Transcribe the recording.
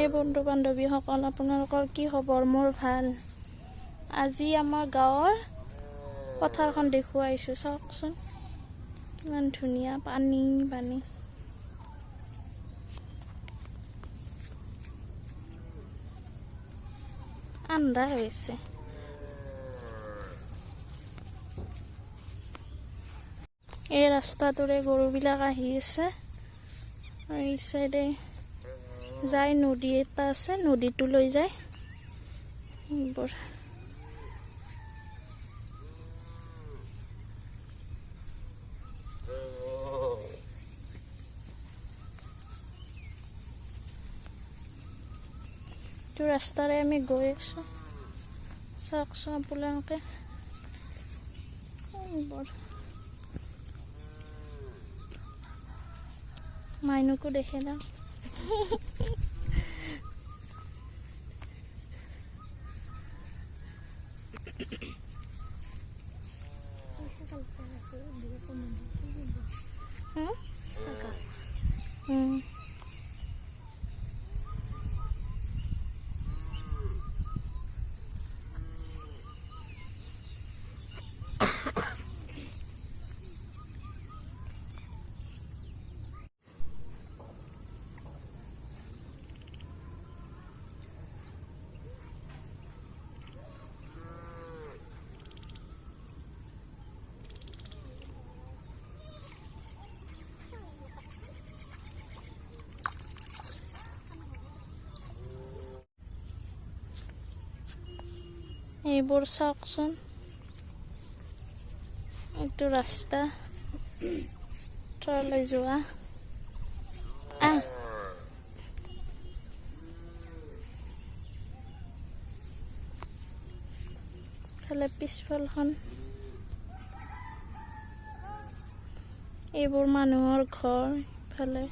এই বন্ধু বান্ধৱীসকল, আপোনালোকৰ কি খবৰ? মোৰ ভাল। আজি আমাৰ গাঁৱৰ পথাৰখন দেখুৱাইছোঁ, চাওকচোন কিমান ধুনীয়া, পানী পানী। আন্ধাৰ হৈছে। এই ৰাস্তাটোৰে গৰুবিলাক আহি আছে আৰু এই চাইডে যায় নদী এটা আছে, নদীটো লৈ যায় এইবোৰ। এইটো ৰাস্তাৰে আমি গৈ আছো, চাওকচোন আপোনালোকে এইবোৰ। মাইনুকো দেখে না। এইবোৰ চাওকচোন, এইটো ৰাস্তা তললৈ যোৱা। ফালে পিছফালখন এইবোৰ মানুহৰ ঘৰ। ইফালে